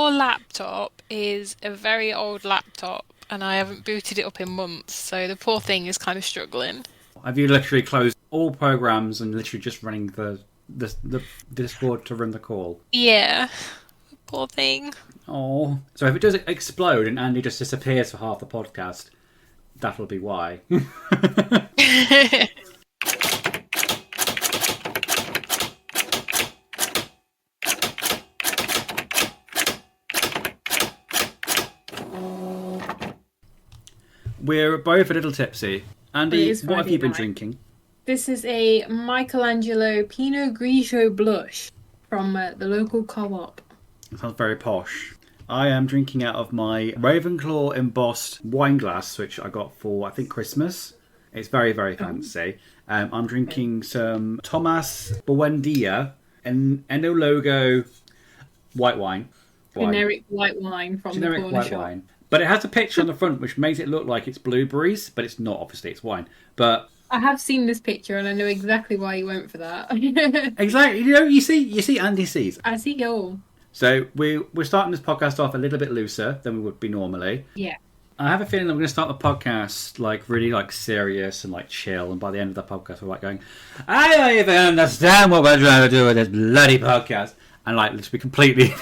Your laptop is a very old laptop, and I haven't booted it up in months, so the poor thing is kind of struggling. Have you literally closed all programs and literally just running the Discord to run the call? Yeah, poor thing. Oh, so if it does explode and Andy just disappears for half the podcast, that'll be why. We're both a little tipsy. It Andy, is what have Friday you been night. drinking? This is a Michelangelo Pinot Grigio blush from the local co-op. It sounds very posh. I am drinking out of my Ravenclaw embossed wine glass, which I got for, I think, Christmas. It's very, very fancy. I'm drinking some Thomas Buendia and Enologo white wine. Generic white wine from Generic the corner white shop. wine. But it has a picture on the front which makes it look like it's blueberries, but it's not, obviously, it's wine. But I have seen this picture and I know exactly why you went for that. exactly, you see Andy sees. I see all. So we're starting this podcast off a little bit looser than we would be normally. Yeah. I have a feeling that we're going to start the podcast like really like serious and like chill, and by the end of the podcast we're like going, I don't even understand what we're trying to do with this bloody podcast, and like let's be completely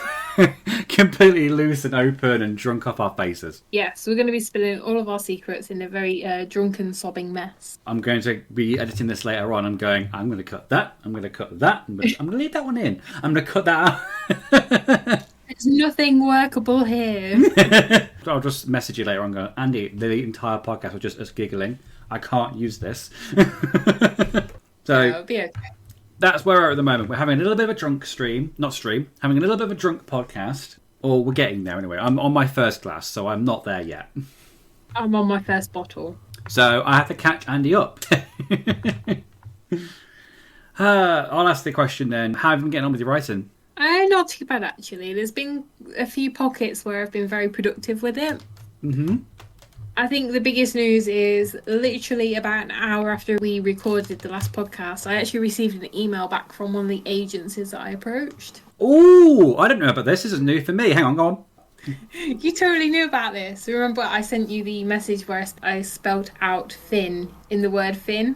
completely loose and open and drunk off our faces. Yes, we're going to be spilling all of our secrets in a very drunken, sobbing mess. I'm going to be editing this later on. I'm going to cut that. I'm going to cut that. I'm going to leave that one in. I'm going to cut that out. There's nothing workable here. I'll just message you later on going, Andy, the entire podcast was just us giggling. I can't use this. So It'll be okay. that's where we're at the moment. We're having a little bit of a drunk having a little bit of a drunk podcast. Or we're getting there anyway. I'm on my first glass, so I'm not there yet. I'm on my first bottle. So I have to catch Andy up. I'll ask the question then. How have you been getting on with your writing? Not too bad, actually. There's been a few pockets where I've been very productive with it. Mm-hmm. I think the biggest news is literally about an hour after we recorded the last podcast, I actually received an email back from one of the agencies that I approached. Ooh, I don't know about this. This is new for me. Hang on, go on. You totally knew about this. Remember I sent you the message where I spelt out Finn in the word Finn?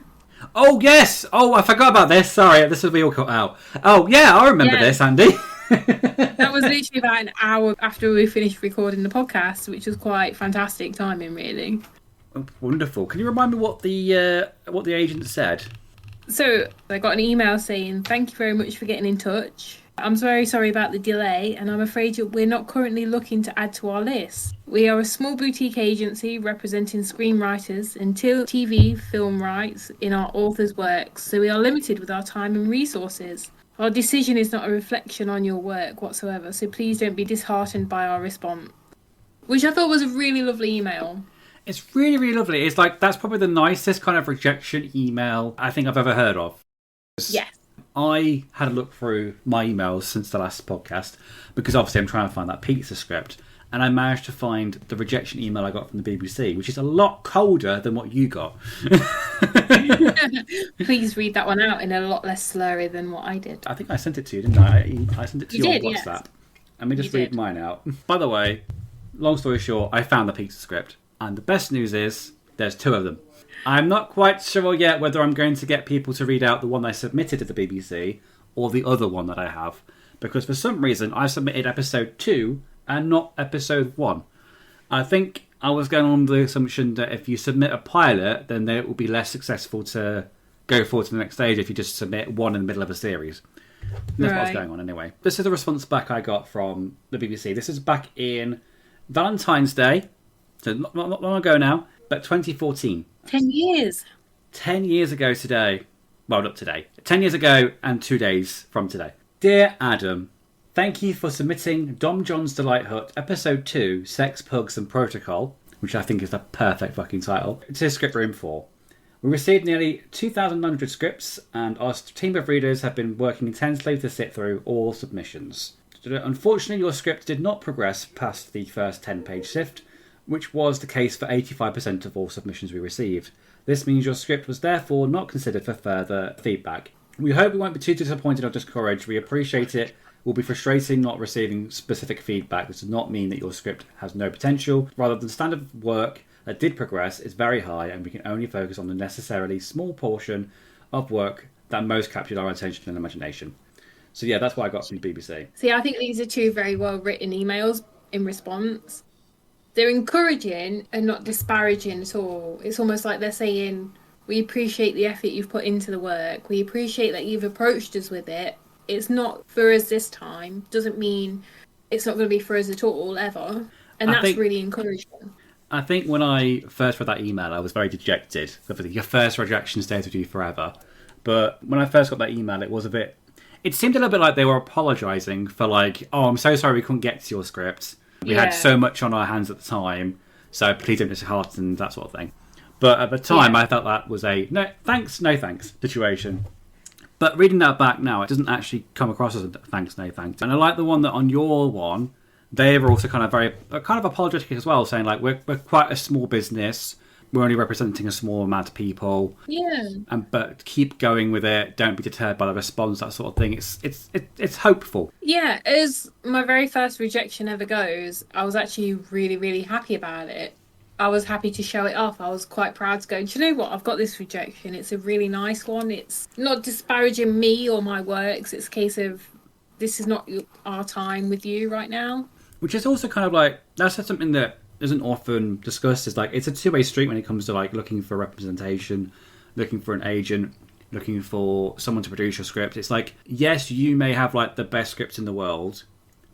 Oh, yes. Oh, I forgot about this. Sorry, this will be all cut out. Oh, yeah, I remember this, Andy. That was literally about an hour after we finished recording the podcast, which was quite fantastic timing, really. Wonderful. Can you remind me what the agent said? So I got an email saying, thank you very much for getting in touch. I'm very sorry about the delay, and I'm afraid we're not currently looking to add to our list. We are a small boutique agency representing screenwriters and TV film rights in our authors' works, so we are limited with our time and resources. Our decision is not a reflection on your work whatsoever, so please don't be disheartened by our response. Which I thought was a really lovely email. It's really, really lovely. It's like, that's probably the nicest kind of rejection email I think I've ever heard of. Yes. I had a look through my emails since the last podcast, because obviously I'm trying to find that pizza script, and I managed to find the rejection email I got from the BBC, which is a lot colder than what you got. Please read that one out in a lot less slurry than what I did. I think I sent it to you, didn't I? I sent it to You your did, WhatsApp. yes. Let me just You read did. mine out. By the way, long story short, I found the pizza script, and the best news is there's two of them. I'm not quite sure yet whether I'm going to get people to read out the one I submitted to the BBC or the other one that I have, because for some reason I submitted episode 2 and not episode 1. I think I was going on the assumption that if you submit a pilot, then it will be less successful to go forward to the next stage if you just submit one in the middle of a series. That's what's going on anyway. This is the response back I got from the BBC. This is back in Valentine's Day, so not long ago now, but 2014. 10 years. 10 years ago today. Well, not today. 10 years ago and 2 days from today. Dear Adam, thank you for submitting Dom John's Delight Hut, Episode 2, Sex, Pugs and Protocol, which I think is the perfect fucking title, to Script Room 4. We received nearly 2,900 scripts, and our team of readers have been working intensely to sit through all submissions. Unfortunately, your script did not progress past the first 10-page sift, which was the case for 85% of all submissions we received. This means your script was therefore not considered for further feedback. We hope you won't be too disappointed or discouraged. We appreciate it will be frustrating not receiving specific feedback. This does not mean that your script has no potential. Rather, the standard of work that did progress is very high, and we can only focus on the necessarily small portion of work that most captured our attention and imagination. So yeah, that's what I got from the BBC. See, I think these are two very well written emails in response. They're encouraging and not disparaging at all. It's almost like they're saying, we appreciate the effort you've put into the work. We appreciate that you've approached us with it. It's not for us this time. Doesn't mean it's not going to be for us at all, ever. And that's really encouraging. I think when I first read that email, I was very dejected. Your first rejection stays with you forever. But when I first got that email, it seemed a little bit like they were apologising for like, oh, I'm so sorry we couldn't get to your script. We had so much on our hands at the time, so please don't dishearten, that sort of thing. But at the time, I felt that was a no thanks situation. But reading that back now, it doesn't actually come across as a thanks, no thanks. And I like the one that on your one, they were also kind of apologetic as well, saying like we're quite a small business. We're only representing a small amount of people. Yeah. But keep going with it. Don't be deterred by the response. That sort of thing. It's hopeful. Yeah. As my very first rejection ever goes, I was actually really, really happy about it. I was happy to show it off. I was quite proud to go, do you know what? I've got this rejection. It's a really nice one. It's not disparaging me or my works. It's a case of this is not our time with you right now. Which is also kind of like, that's something that isn't often discussed. Is like, it's a two-way street when it comes to like looking for representation, looking for an agent, looking for someone to produce your script. It's like, yes, you may have like the best script in the world,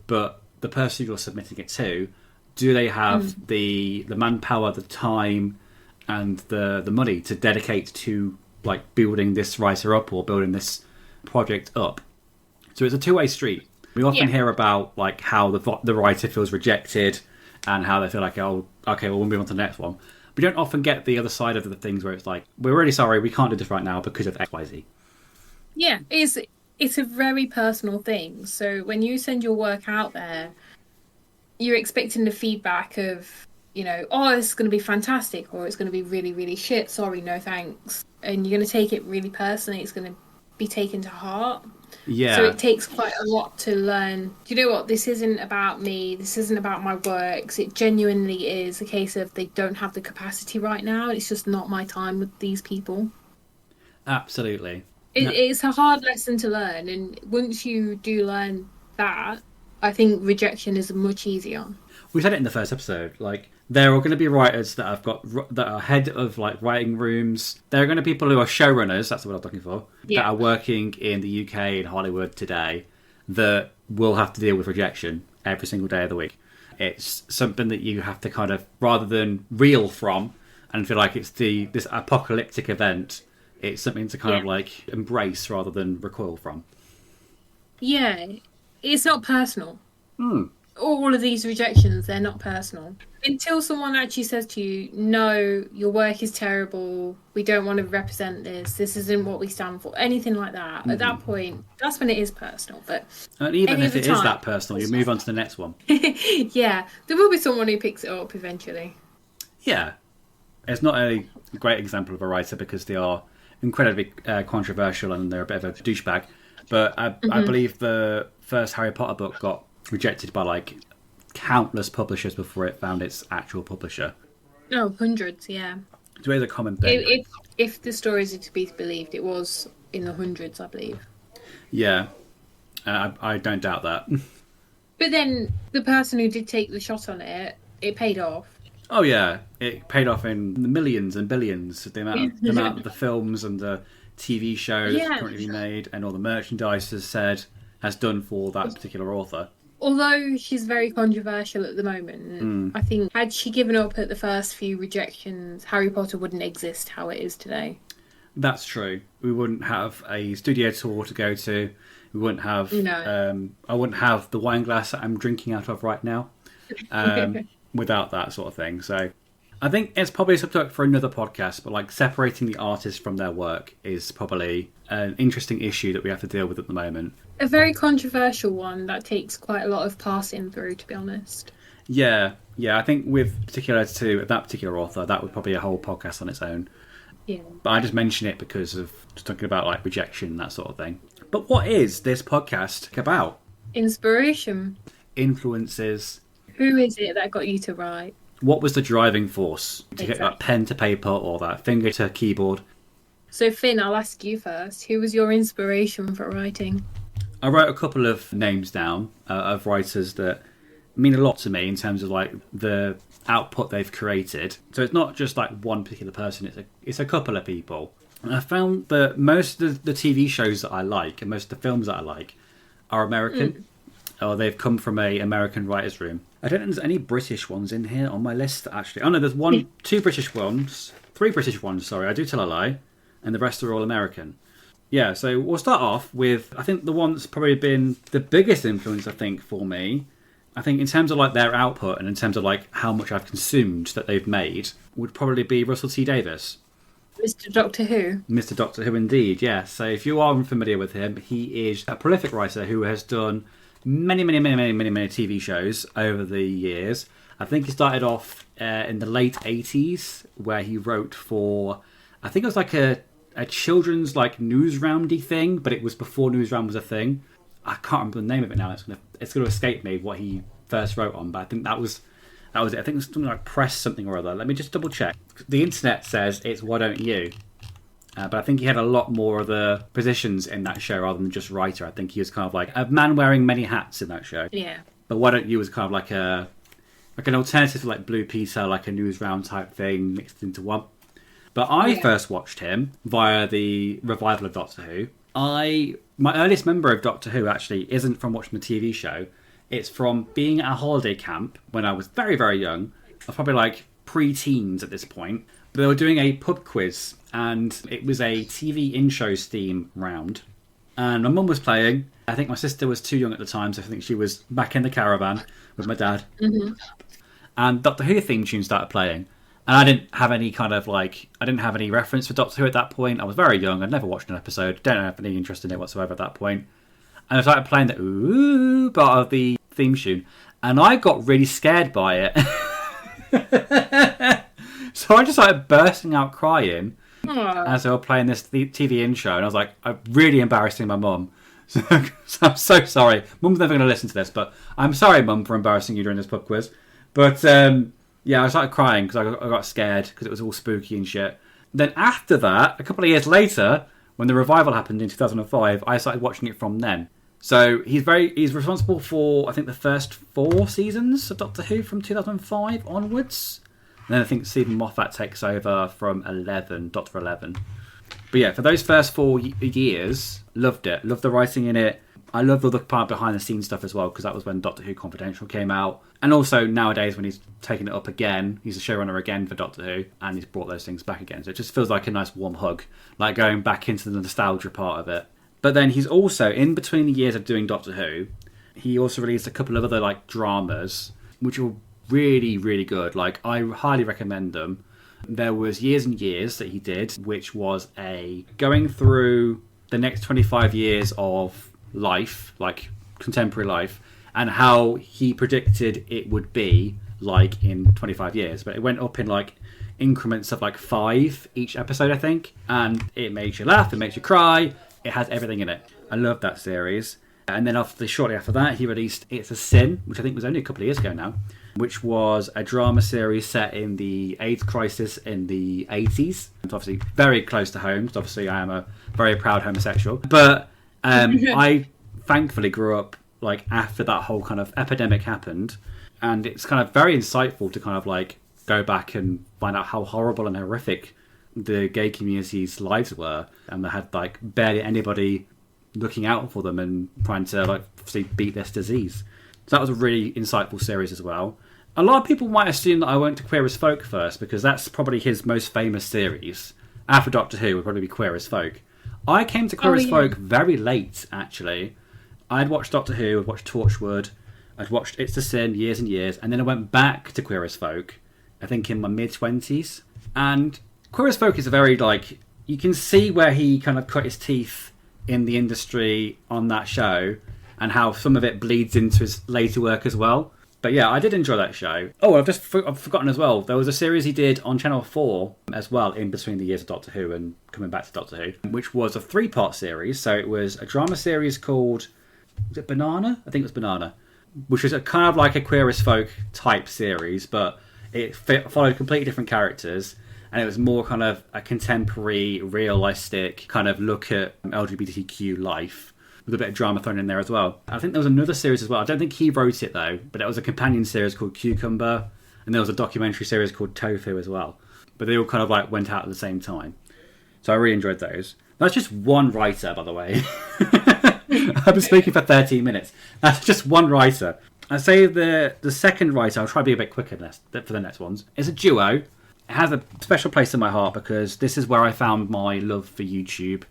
but the person you're submitting it to, do they have the manpower, the time, and the money to dedicate to like building this writer up or building this project up? So it's a two-way street. We often hear about like how the writer feels rejected and how they feel like, oh, okay, well, we'll move on to the next one. We don't often get the other side of the things where it's like, we're really sorry, we can't do this right now because of X, Y, Z. Yeah, it's a very personal thing. So when you send your work out there, you're expecting the feedback of, you know, oh, this is going to be fantastic, or it's going to be really, really shit, sorry, no thanks. And you're going to take it really personally. It's going to be taken to heart. Yeah. So it takes quite a lot to learn. Do you know what? This isn't about me. This isn't about my works. It genuinely is a case of they don't have the capacity right now. It's just not my time with these people. Absolutely. It's a hard lesson to learn. And once you do learn that, I think rejection is much easier. We said it in the first episode. Like, there are going to be writers that that are head of like writing rooms. There are going to be people who are showrunners. That's what I'm looking for. Yeah. That are working in the UK in Hollywood today that will have to deal with rejection every single day of the week. It's something that you have to kind of, rather than reel from and feel like it's this apocalyptic event, it's something to kind of like embrace rather than recoil from. Yeah, it's not personal. All of these rejections, they're not personal. Until someone actually says to you, no, your work is terrible, we don't want to represent this isn't what we stand for, anything like that. At that point, that's when it is personal. But and even if it is that personal, you move on to the next one. Yeah, there will be someone who picks it up eventually. Yeah. It's not a great example of a writer because they are incredibly controversial and they're a bit of a douchebag. But I believe the first Harry Potter book got rejected by like countless publishers before it found its actual publisher. Oh, hundreds, yeah. So it is a common thing. If the stories are to be believed, it was in the hundreds, I believe. Yeah. I don't doubt that. But then the person who did take the shot on it paid off. Oh yeah, it paid off in the millions and billions. The amount of the films and the TV shows currently being made and all the merchandise has done for that particular author. Although she's very controversial at the moment, I think had she given up at the first few rejections, Harry Potter wouldn't exist how it is today. That's true. We wouldn't have a studio tour to go to. We wouldn't have. No. I wouldn't have the wine glass that I'm drinking out of right now. Without that sort of thing. So I think it's probably a subject for another podcast, but like separating the artist from their work is probably an interesting issue that we have to deal with at the moment. A very controversial one that takes quite a lot of passing through, to be honest. Yeah. I think with particular to that particular author, that would probably be a whole podcast on its own. Yeah. But I just mention it because of just talking about like rejection, that sort of thing. But what is this podcast about? Inspiration. Influences. Who is it that got you to write? What was the driving force to get that Exactly. pen to paper or that finger to keyboard? So, Finn, I'll ask you first. Who was your inspiration for writing? I wrote a couple of names down of writers that mean a lot to me in terms of like the output they've created. So it's not just like one particular person; it's a couple of people. And I found that most of the TV shows that I like and most of the films that I like are American, or they've come from a American writers' room. I don't think there's any British ones in here on my list actually. Oh no, there's two British ones, three British ones. Sorry, I do tell a lie, and the rest are all American. Yeah, so we'll start off with, I think the one that's probably been the biggest influence, I think, for me, I think in terms of like their output and in terms of like how much I've consumed that they've made, would probably be Russell T Davies. Mr. Doctor Who. Mr. Doctor Who indeed, yeah. So if you are unfamiliar with him, he is a prolific writer who has done many TV shows over the years. I think he started off in the late 80s where he wrote for, I think it was like a children's like news roundy thing, but it was before news round was a thing. I can't remember the name of it now. It's gonna escape me what he first wrote on, but I think that was it. I think it was something like Press something or other. Let me just double check. The internet says it's Why Don't You, but I think he had a lot more of the positions in that show rather than just writer. I think he was kind of like a man wearing many hats in that show. Yeah. But Why Don't You was kind of like an alternative to like Blue Peter, like a news round type thing mixed into one. But I first watched him via the revival of Doctor Who. My earliest memory of Doctor Who actually isn't from watching the TV show. It's from being at a holiday camp when I was very, very young. I was probably like pre-teens at this point. But they were doing a pub quiz, and it was a TV in-shows theme round. And my mum was playing. I think my sister was too young at the time, so I think she was back in the caravan with my dad. Mm-hmm. And Doctor Who theme tune started playing. And I didn't have any I didn't have any reference for Doctor Who at that point. I was very young. I'd never watched an episode. Don't have any interest in it whatsoever at that point. And I started playing the ooh part of the theme tune. And I got really scared by it. So I just started bursting out crying as they were playing this TV intro. And I was like, I'm really embarrassing my mum. So I'm so sorry. Mum's never going to listen to this, but I'm sorry, Mum, for embarrassing you during this pub quiz. But yeah, I started crying because I got scared because it was all spooky and shit. Then after that, a couple of years later, when the revival happened in 2005, I started watching it from then. So he's responsible for, I think, the first 4 seasons of Doctor Who from 2005 onwards. And then I think Stephen Moffat takes over from Doctor 11. But yeah, for those first 4 years, loved it. Loved the writing in it. I loved all the part behind the scenes stuff as well, because that was when Doctor Who Confidential came out. And also nowadays when he's taking it up again, he's a showrunner again for Doctor Who, and he's brought those things back again. So it just feels like a nice warm hug, like going back into the nostalgia part of it. But then he's also, in between the years of doing Doctor Who, he also released a couple of other like dramas, which were really, really good. Like, I highly recommend them. There was Years and Years that he did, which was going through the next 25 years of life, like contemporary life, and how he predicted it would be like in 25 years. But it went up in like increments of like 5 each episode, I think. And it makes you laugh, it makes you cry, it has everything in it. I love that series. And then shortly after that, he released It's a Sin, which I think was only a couple of years ago now, which was a drama series set in the AIDS crisis in the 80s. It's obviously very close to home. So obviously, I am a very proud homosexual. But I thankfully grew up like after that whole kind of epidemic happened. And it's kind of very insightful to kind of like go back and find out how horrible and horrific the gay community's lives were. And they had like barely anybody looking out for them and trying to like obviously beat this disease. So that was a really insightful series as well. A lot of people might assume that I went to Queer as Folk first because that's probably his most famous series. After Doctor Who would probably be Queer as Folk. I came to Queer as Folk very late, actually. I'd watched Doctor Who, I'd watched Torchwood, I'd watched It's a Sin, Years and Years, and then I went back to Queer as Folk, I think in my mid-20s. And Queer as Folk is a very, like, you can see where he kind of cut his teeth in the industry on that show and how some of it bleeds into his later work as well. But yeah, I did enjoy that show. Oh, I've forgotten as well. There was a series he did on Channel 4 as well in between the years of Doctor Who and coming back to Doctor Who, which was a 3-part series. So it was a drama series called Was it Banana? I think it was Banana, which was a kind of like a Queer as Folk type series, but it followed completely different characters, and it was more kind of a contemporary, realistic kind of look at LGBTQ life, with a bit of drama thrown in there as well. I think there was another series as well. I don't think he wrote it though, but it was a companion series called Cucumber, and there was a documentary series called Tofu as well. But they all kind of like went out at the same time. So I really enjoyed those. That's just one writer, by the way. I've been speaking for 13 minutes. That's just one writer. I'd say the second writer, I'll try to be a bit quicker for the next ones, is a duo. It has a special place in my heart because this is where I found my love for YouTube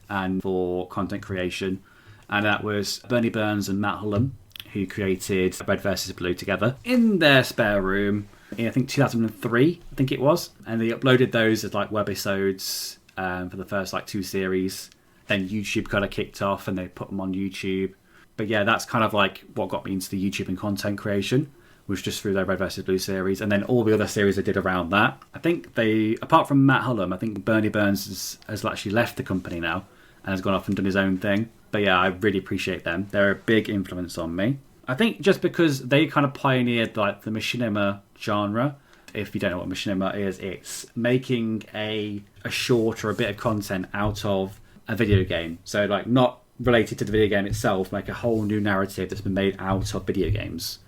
and for content creation. And that was Bernie Burns and Matt Hullum, who created Red vs. Blue together in their spare room in, I think, 2003, I think it was. And they uploaded those as like webisodes for the first like 2 series. Then YouTube kind of kicked off and they put them on YouTube. But yeah, that's kind of like what got me into the YouTube and content creation, was just through their Red vs. Blue series. And then all the other series they did around that. I think they, apart from Matt Hullum, I think Bernie Burns has actually left the company now and has gone off and done his own thing. But yeah, I really appreciate them. They're a big influence on me. I think just because they kind of pioneered like the machinima genre. If you don't know what machinima is, it's making a short or a bit of content out of a video game. So like not related to the video game itself, like a whole new narrative that's been made out of video games.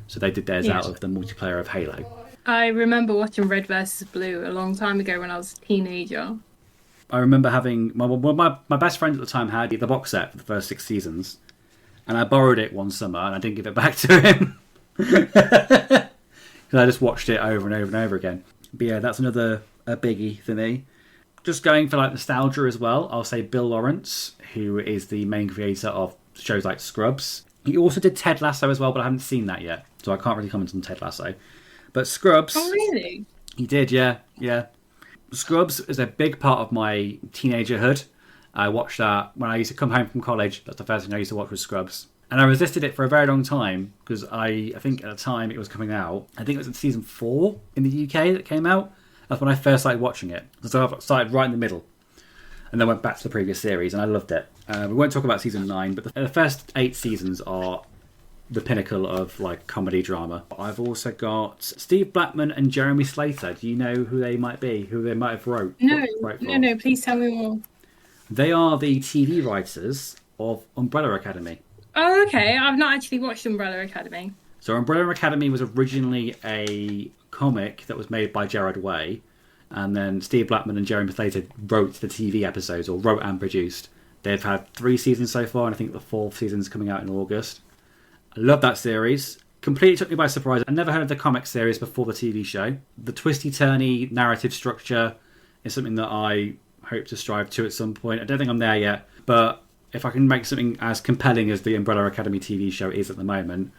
So they did theirs out of the multiplayer of Halo. I remember watching Red vs. Blue a long time ago when I was a teenager. I remember having my best friend at the time had the box set for the first 6 seasons, and I borrowed it one summer and I didn't give it back to him because I just watched it over and over and over again. But yeah, that's another a biggie for me. Just going for like nostalgia as well, I'll say Bill Lawrence, who is the main creator of shows like Scrubs. He also did Ted Lasso as well, but I haven't seen that yet, so I can't really comment on Ted Lasso. But Scrubs... Oh, really? He did, yeah. Scrubs is a big part of my teenagerhood. I watched that when I used to come home from college. That's the first thing I used to watch was Scrubs. And I resisted it for a very long time because I think at the time it was coming out. I think it was in season 4 in the UK that came out. That's when I first started watching it. So I started right in the middle and then went back to the previous series and I loved it. We won't talk about season 9, but the first 8 seasons are the pinnacle of like comedy drama. I've also got Steve Blackman and Jeremy Slater. Do you know who they might be? Who they might have wrote? No. Please tell me more. They are the TV writers of Umbrella Academy. Oh, okay. I've not actually watched Umbrella Academy. So Umbrella Academy was originally a comic that was made by Gerard Way, and then Steve Blackman and Jeremy Slater wrote the TV episodes, or wrote and produced. They've had 3 seasons so far, and I think the 4th season's coming out in August. I love that series. Completely took me by surprise. I never heard of the comic series before the TV show. The twisty-turny narrative structure is something that I hope to strive to at some point. I don't think I'm there yet, but if I can make something as compelling as the Umbrella Academy TV show is at the moment,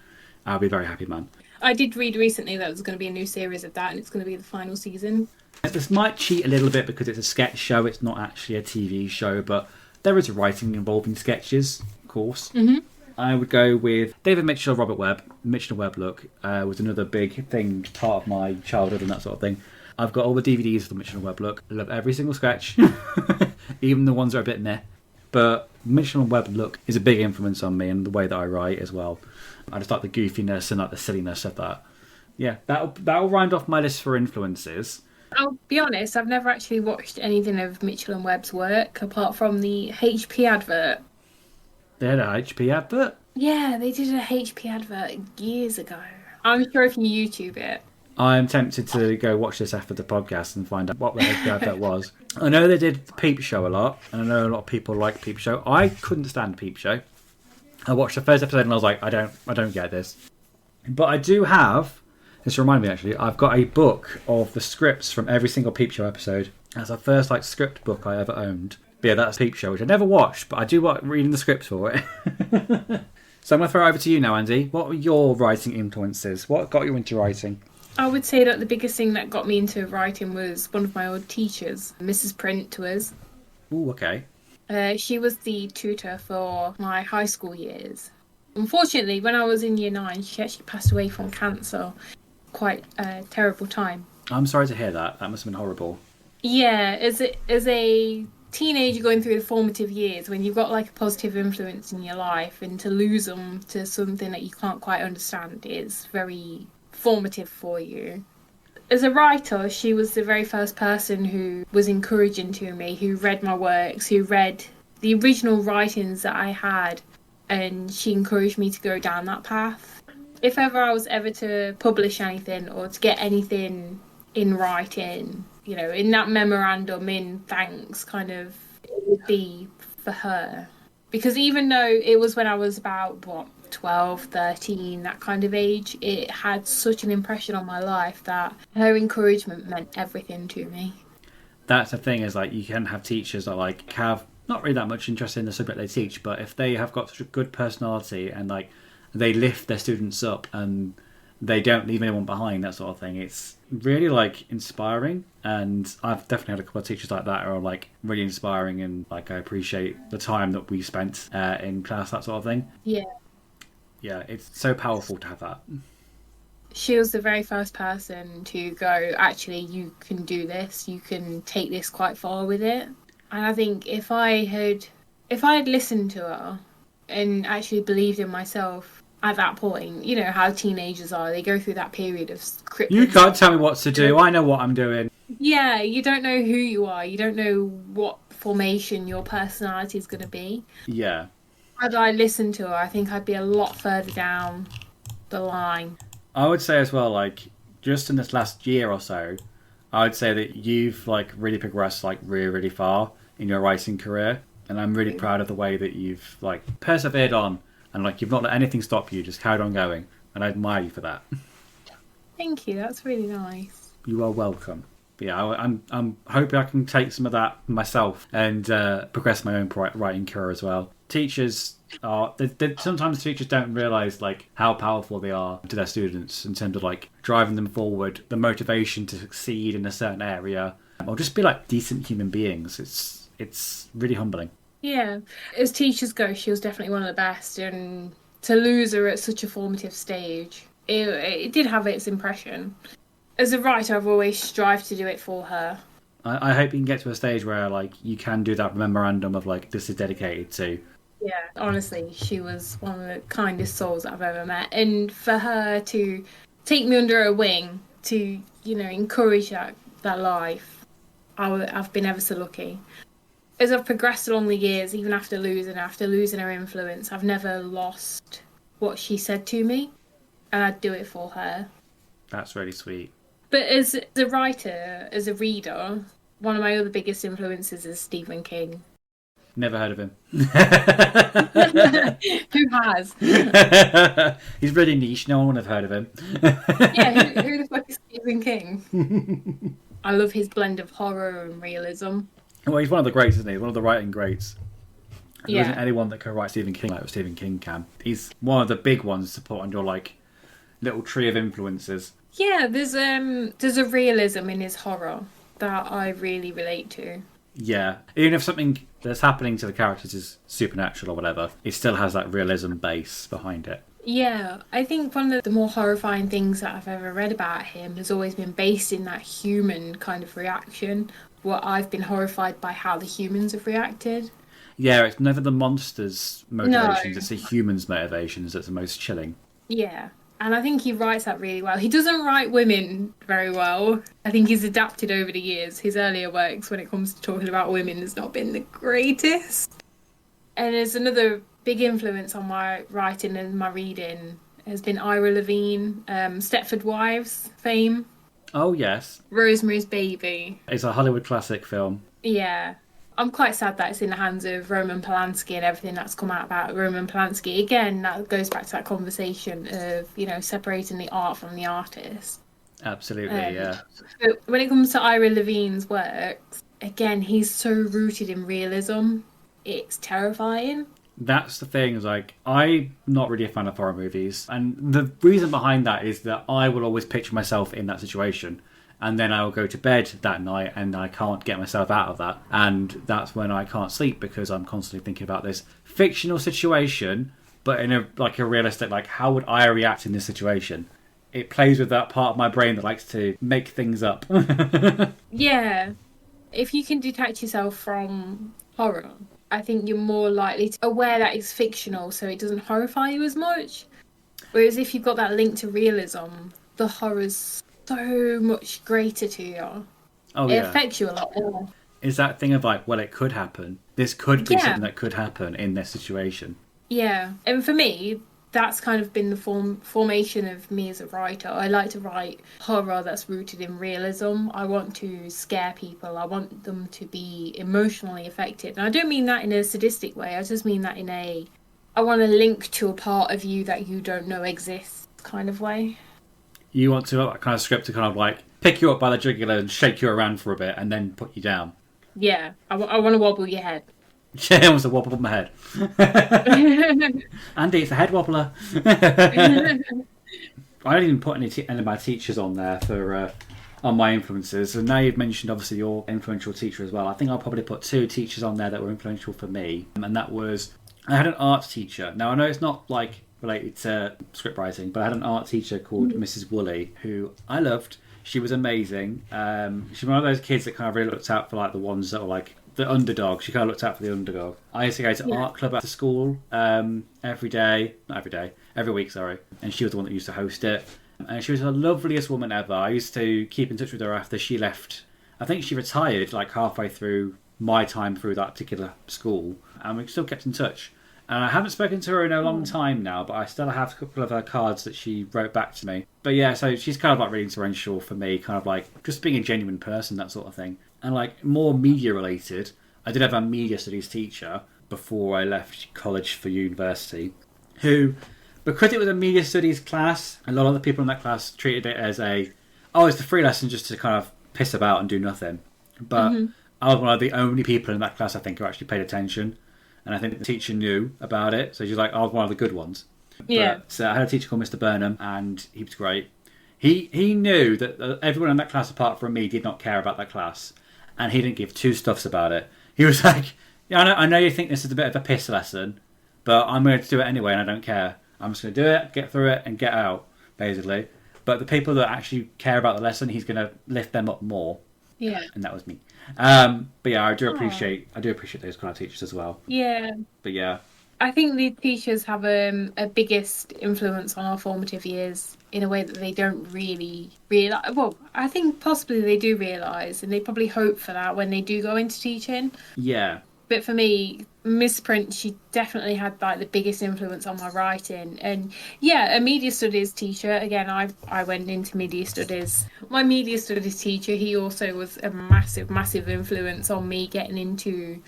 I'll be a very happy man. I did read recently that there's going to be a new series of that and it's going to be the final season. This might cheat a little bit because it's a sketch show, it's not actually a TV show, but there is writing involving sketches, of course. Mm-hmm. I would go with David Mitchell, Robert Webb. Mitchell and Webb look was another big thing, part of my childhood and that sort of thing. I've got all the DVDs of the Mitchell and Webb look. I love every single sketch, even the ones that are a bit meh. But Mitchell and Webb look is a big influence on me and the way that I write as well. I just like the goofiness and like the silliness of that. Yeah, that'll round off my list for influences. I'll be honest, I've never actually watched anything of Mitchell and Webb's work apart from the HP advert. They had an HP advert? Yeah, they did a HP advert years ago. I'm sure if you YouTube it. I'm tempted to go watch this after the podcast and find out what the HP advert was. I know they did Peep Show a lot, and I know a lot of people like Peep Show. I couldn't stand Peep Show. I watched the first episode and I was like, I don't get this. But I do have, this reminded me actually, I've got a book of the scripts from every single Peep Show episode. That's the first script book I ever owned. But yeah, that's Peep Show, which I never watched, but I do like reading the scripts for it. So I'm going to throw it over to you now, Andy. What were your writing influences? What got you into writing? I would say that the biggest thing that got me into writing was one of my old teachers, Mrs. Print to us. Ooh, okay. She was the tutor for my high school years. Unfortunately, when I was in year 9, she actually passed away from cancer. Quite a terrible time. I'm sorry to hear that. That must have been horrible. Yeah, as a teenager going through the formative years when you've got like a positive influence in your life, and to lose them to something that you can't quite understand is very formative for you. As a writer, she was the very first person who was encouraging to me, who read my works, who read the original writings that I had, and she encouraged me to go down that path. If ever I was ever to publish anything or to get anything in writing, you know, in that memorandum, in thanks, kind of, it would be for her. Because even though it was when I was about, 12, 13, that kind of age, it had such an impression on my life that her encouragement meant everything to me. That's the thing, is like you can have teachers that like have not really that much interest in the subject they teach, but if they have got such a good personality and like they lift their students up and they don't leave anyone behind, that sort of thing, it's really like inspiring. And I've definitely had a couple of teachers like that who are like really inspiring, and like I appreciate the time that we spent in class, that sort of thing. Yeah, it's so powerful to have that. She was the very first person to go, actually, you can do this, you can take this quite far with it. And I think if I had listened to her and actually believed in myself at that point, you know how teenagers are, they go through that period of You can't tell me what to do, I know what I'm doing. Yeah, you don't know who you are, you don't know what formation your personality is going to be. Yeah. Had I listened to her, I think I'd be a lot further down the line. I would say as well, like, just in this last year or so, I would say that you've, like, really progressed, like, really, really far in your writing career. And I'm really proud of the way that you've, like, persevered on. And, like, you've not let anything stop you, just carried on going. And I admire you for that. Thank you, that's really nice. You are welcome. But yeah, I'm hoping I can take some of that myself and progress my own writing career as well. Teachers are sometimes teachers don't realise like how powerful they are to their students in terms of like driving them forward, the motivation to succeed in a certain area, or just be like decent human beings. It's really humbling. Yeah, as teachers go, she was definitely one of the best, and to lose her at such a formative stage, it did have its impression. As a writer, I've always strived to do it for her. I hope you can get to a stage where like you can do that memorandum of like this is dedicated to. Yeah, honestly, she was one of the kindest souls I've ever met. And for her to take me under her wing, to, you know, encourage that life, I've been ever so lucky. As I've progressed along the years, even after losing her influence, I've never lost what she said to me. And I'd do it for her. That's really sweet. But as a writer, as a reader, one of my other biggest influences is Stephen King. Never heard of him. Who has? He's really niche. No one would have heard of him. Yeah, who the fuck is Stephen King? I love his blend of horror and realism. Well, he's one of the greats, isn't he? One of the writing greats. There Yeah. isn't anyone that can write Stephen King like Stephen King can. He's one of the big ones to put on your like little tree of influences. Yeah, there's a realism in his horror that I really relate to. Yeah, even if something that's happening to the characters is supernatural or whatever, it still has that realism base behind it. Yeah, I think one of the more horrifying things that I've ever read about him has always been based in that human kind of reaction. What I've been horrified by how the humans have reacted. Yeah, it's never the monster's motivations, No. it's the human's motivations that's the most chilling. Yeah, and I think he writes that really well. He doesn't write women very well. I think he's adapted over the years. His earlier works, when it comes to talking about women, has not been the greatest. And there's another big influence on my writing and my reading has been Ira Levine, Stepford Wives fame, Oh, yes. Rosemary's Baby. It's a Hollywood classic film. Yeah. I'm quite sad that it's in the hands of Roman Polanski and everything that's come out about Roman Polanski. Again, that goes back to that conversation of, you know, separating the art from the artist. Absolutely, yeah. But when it comes to Ira Levine's works, again, he's so rooted in realism. It's terrifying. That's the thing, is like, I'm not really a fan of horror movies. And the reason behind that is that I will always picture myself in that situation. And then I will go to bed that night and I can't get myself out of that. And that's when I can't sleep because I'm constantly thinking about this fictional situation, but in a realistic, like, how would I react in this situation? It plays with that part of my brain that likes to make things up. Yeah. If you can detach yourself from horror, I think you're more likely to aware that it's fictional, so it doesn't horrify you as much. Whereas if you've got that link to realism, the horror's so much greater to you. Oh It yeah, affects you a lot more. is that thing of like, well, it could happen. This could be Yeah, something that could happen in this situation. yeah. And for me, that's kind of been the formation of me as a writer. I like to write horror that's rooted in realism. I want to scare people. I want them to be emotionally affected. And I don't mean that in a sadistic way. I just mean that in a I want to link to a part of you that you don't know exists kind of way. You want to that kind of script to kind of like pick you up by the jugular and shake you around for a bit and then put you down. Yeah, I want to wobble your head. Yeah, almost a wobble on my head. Andy, it's a head wobbler. I didn't even put any of my teachers on there for on my influences. And now you've mentioned obviously your influential teacher as well. I think I'll probably put two teachers on there that were influential for me, and that was I had an art teacher. Now I know it's not like related to script writing, but I had an art teacher called Mrs. Woolley who I loved. She was amazing. She was one of those kids that kind of really looked out for like the ones that were like the underdog. She kind of looked out for the underdog. I used to go to art club after school every day, not every day, every week, sorry. And she was the one that used to host it. And she was the loveliest woman ever. I used to keep in touch with her after she left. I think she retired like halfway through my time through that particular school, and we still kept in touch. And I haven't spoken to her in a long time now, but I still have a couple of her cards that she wrote back to me. But yeah, so she's kind of like really influential for me, kind of like just being a genuine person, that sort of thing. And like more media related, I did have a media studies teacher before I left college for university, who, because it was a media studies class, a lot of the people in that class treated it as it's the free lesson just to kind of piss about and do nothing. But I was one of the only people in that class, I think, who actually paid attention. And I think the teacher knew about it, so she was like, I was one of the good ones. Yeah. But, so I had a teacher called Mr. Burnham, and he was great. He knew that everyone in that class, apart from me, did not care about that class, and he didn't give two stuffs about it. He was like, yeah, I know you think this is a bit of a piss lesson, but I'm going to do it anyway, and I don't care. I'm just going to do it, get through it, and get out, basically. But the people that actually care about the lesson, he's going to lift them up more. Yeah. And that was me. But yeah, I do appreciate those kind of teachers as well. Yeah. But yeah, I think the teachers have a biggest influence on our formative years in a way that they don't really realise. Well, I think possibly they do realise, and they probably hope for that when they do go into teaching. yeah, But for me, Miss Print, she definitely had like the biggest influence on my writing. And yeah, a media studies teacher. Again, I went into media studies. My media studies teacher, he also was a massive, massive influence on me getting into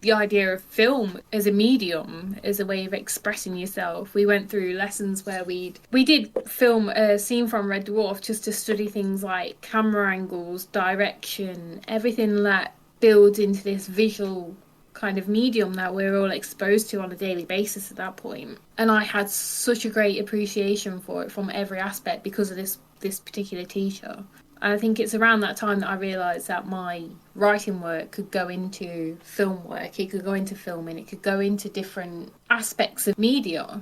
the idea of film as a medium, as a way of expressing yourself. We went through lessons where we did film a scene from Red Dwarf just to study things like camera angles, direction, everything that builds into this visual kind of medium that we're all exposed to on a daily basis at that point. And I had such a great appreciation for it from every aspect because of this particular teacher. And I think it's around that time that I realised that my writing work could go into film work, it could go into filming, it could go into different aspects of media.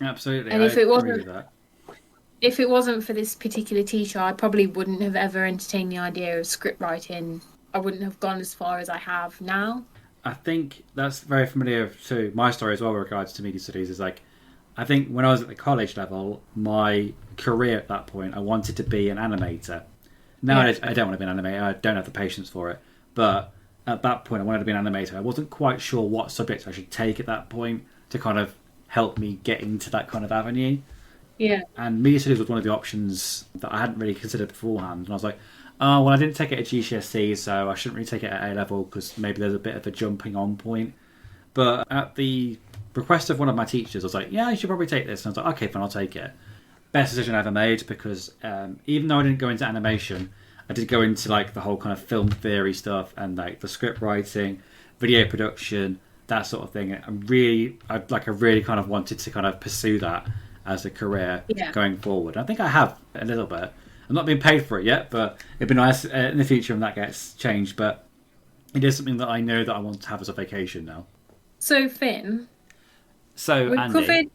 absolutely. And I if it agree wasn't with that. if it wasn't for this particular teacher, I probably wouldn't have ever entertained the idea of script writing. I wouldn't have gone as far as I have now. I think that's very familiar to my story as well with regards to media studies. Is like, I think when I was at the college level, my career at that point, I wanted to be an animator. Nowadays, I don't want to be an animator. I don't have the patience for it. But at that point, I wanted to be an animator. I wasn't quite sure what subjects I should take at that point to kind of help me get into that kind of avenue. Yeah. And media studies was one of the options that I hadn't really considered beforehand. And I was like, oh, well, I didn't take it at GCSE, so I shouldn't really take it at A-level because maybe there's a bit of a jumping on point. But at the request of one of my teachers, I was like, yeah, you should probably take this. And I was like, okay, fine, I'll take it. Best decision I ever made because even though I didn't go into animation, I did go into like the whole kind of film theory stuff and like the script writing, video production, that sort of thing. I really kind of wanted to kind of pursue that as a career going forward. I think I have a little bit. I'm not being paid for it yet, but it'd be nice in the future when that gets changed. But it is something that I know that I want to have as a vacation now. So Finn, So we've Andy,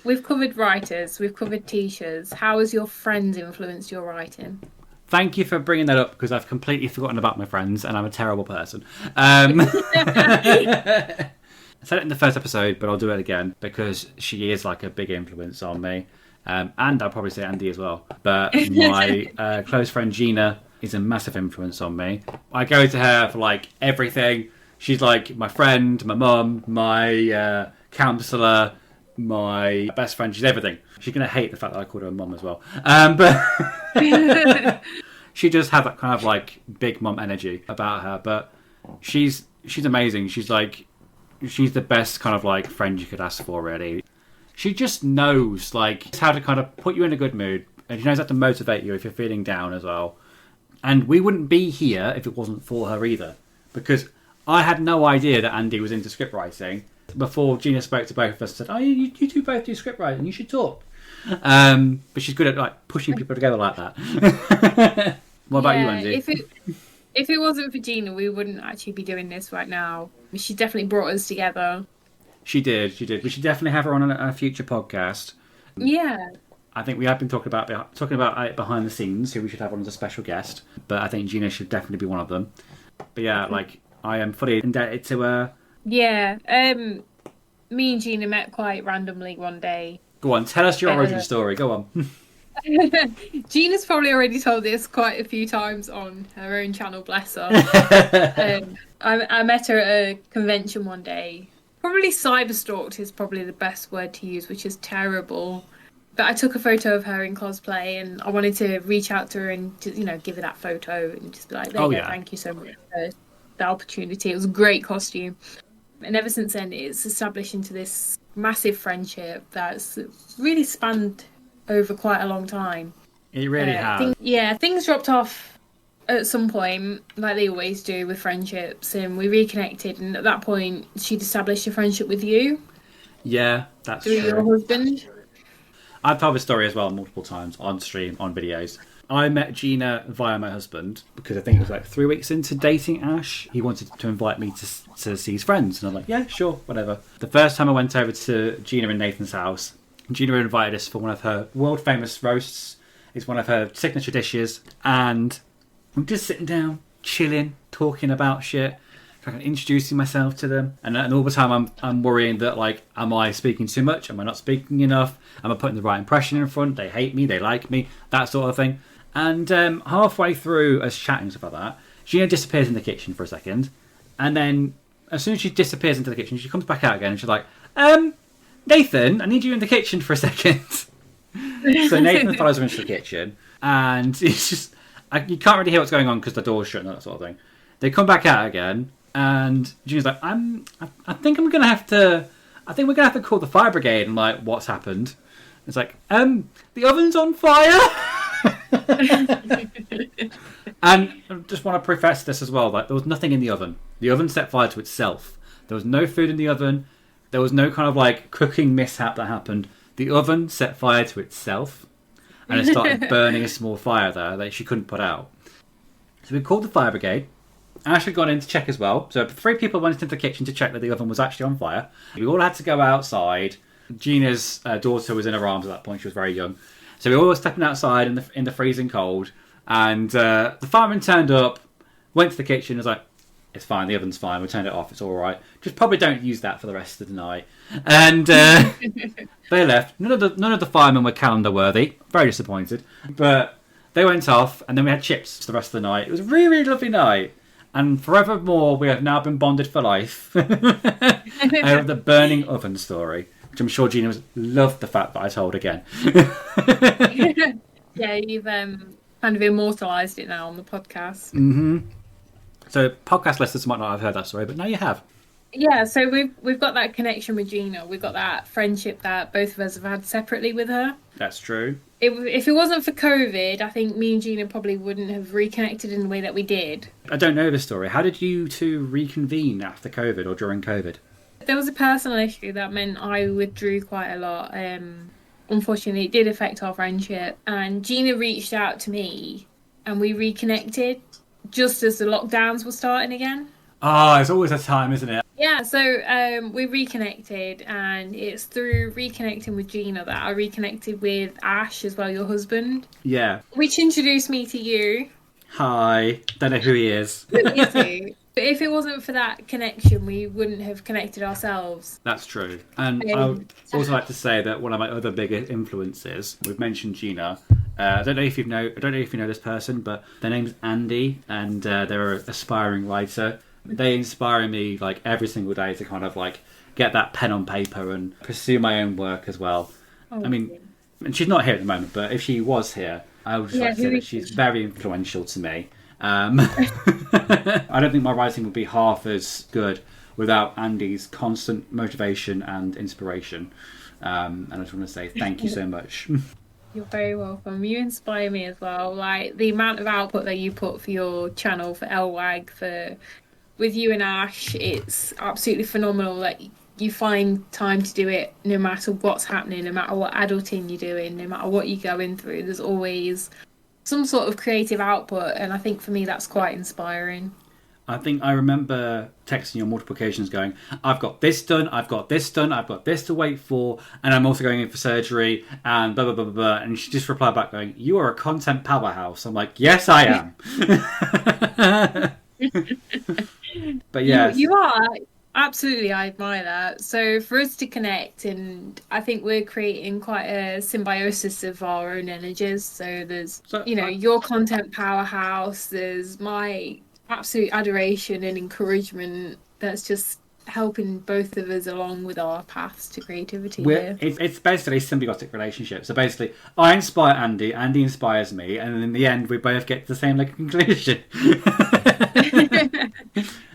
we've covered writers, we've covered teachers. How has your friends influenced your writing? Thank you for bringing that up because I've completely forgotten about my friends and I'm a terrible person. I said it in the first episode, but I'll do it again because she is like a big influence on me. And I'll probably say Andie as well. But my close friend Gina is a massive influence on me. I go to her for like everything. She's like my friend, my mum, my counsellor, my best friend. She's everything. She's going to hate the fact that I called her a mum as well. But she does have that kind of like big mum energy about her. But she's amazing. She's the best kind of like friend you could ask for, really. She just knows like how to kind of put you in a good mood, and she knows how to motivate you if you're feeling down as well. And we wouldn't be here if it wasn't for her either, because I had no idea that Andie was into script writing before Gina spoke to both of us and said, "Oh, you two both do script writing. You should talk." But she's good at like pushing people together like that. What about you, Andie? If it wasn't for Gina, we wouldn't actually be doing this right now. She definitely brought us together. She did. We should definitely have her on a future podcast. Yeah. I think we have been talking about it behind the scenes, who we should have on as a special guest. But I think Gina should definitely be one of them. But yeah, like I am fully indebted to her. Yeah. Me and Gina met quite randomly one day. Go on, tell us your origin story. Go on. Gina's probably already told this quite a few times on her own channel, bless her. I met her at a convention one day. Probably cyberstalked is probably the best word to use, which is terrible. But I took a photo of her in cosplay, and I wanted to reach out to her and just, give her that photo and just be like, there you go, thank you so much for the opportunity. It was a great costume. And ever since then, it's established into this massive friendship that's really spanned over quite a long time. It really has. Things dropped off at some point, like they always do with friendships, and we reconnected, and at that point she'd established a friendship with you. Yeah, that's through true. Your husband. I've told this story as well multiple times on stream, on videos. I met Gina via my husband because I think it was like 3 weeks into dating Ash. He wanted to invite me to see his friends, and I'm like, yeah, sure, whatever. The first time I went over to Gina and Nathan's house, Gina invited us for one of her world famous roasts. It's one of her signature dishes, and I'm just sitting down, chilling, talking about shit, kind of introducing myself to them, and all the time I'm worrying that like, am I speaking too much? Am I not speaking enough? Am I putting the right impression in front? They hate me, they like me, that sort of thing. And halfway through us chatting stuff like that, Gina disappears in the kitchen for a second, and then as soon as she disappears into the kitchen, she comes back out again, and she's like, Nathan, I need you in the kitchen for a second. So Nathan follows her into the kitchen, and it's just you can't really hear what's going on because the door's shut and that sort of thing. They come back out again, and Gina's like, I think we're gonna have to call the fire brigade and like, what's happened? It's like, the oven's on fire. And I just want to preface this as well, like there was nothing in the oven. The oven set fire to itself. There was no food in the oven. There was no kind of like cooking mishap that happened. The oven set fire to itself, and it started burning a small fire there that she couldn't put out. So we called the fire brigade. Ash had gone in to check as well. So 3 people went into the kitchen to check that the oven was actually on fire. We all had to go outside. Gina's daughter was in her arms at that point. She was very young. So we all were stepping outside in the freezing cold. And the fireman turned up, went to the kitchen, and was like, it's fine, the oven's fine, we turned it off, it's all right. Just probably don't use that for the rest of the night. And they left. None of the firemen were calendar worthy. Very disappointed. But they went off, and then we had chips for the rest of the night. It was a really, really lovely night. And forevermore, we have now been bonded for life. Over the burning oven story, which I'm sure Gina loved the fact that I told again. Yeah, you've kind of immortalised it now on the podcast. Mm-hmm. So podcast listeners might not have heard that story, but now you have. Yeah, so we've got that connection with Gina. We've got that friendship that both of us have had separately with her. That's true. If it wasn't for COVID, I think me and Gina probably wouldn't have reconnected in the way that we did. I don't know the story. How did you two reconvene after COVID or during COVID? There was a personal issue that meant I withdrew quite a lot. Unfortunately, it did affect our friendship. And Gina reached out to me and we reconnected just as the lockdowns were starting again. Ah, it's always a time, isn't it? Yeah, so we reconnected, and it's through reconnecting with Gina that I reconnected with Ash as well, your husband, Yeah. which introduced me to you. Hi. Don't know who he is. Who is he? But if it wasn't for that connection, we wouldn't have connected ourselves. That's true. And I would Um, also like to say that one of my other bigger influences, we've mentioned Gina. I don't know if you know. I don't know if you know this person, but their name's Andie, and they're an aspiring writer. They inspire me like every single day to kind of like get that pen on paper and pursue my own work as well. I oh, mean, and she's not here at the moment, but if she was here, I would just yeah, like to say who that is she's she? very influential to me. I don't think my writing would be half as good without Andy's constant motivation and inspiration. And I just want to say thank you so much. You're very welcome. You inspire me as well. Like the amount of output that you put for your channel for LWAG for with you and Ash, it's absolutely phenomenal. Like you find time to do it no matter what's happening, no matter what adulting you're doing, no matter what you're going through. There's always some sort of creative output, and I think for me that's quite inspiring. I think I remember texting you on multiple occasions going, I've got this done, I've got this done, I've got this to wait for, and I'm also going in for surgery, and blah, blah, blah, blah, blah. And she just replied back going, you are a content powerhouse. I'm like, yes, I am. But You yes, you are absolutely. I admire that. So for us to connect, and I think we're creating quite a symbiosis of our own energies. So there's so your content powerhouse. There's my absolute adoration and encouragement. That's just helping both of us along with our paths to creativity here. it's basically a symbiotic relationship. So basically, I inspire Andy, Andy inspires me, and in the end, we both get to the same like conclusion.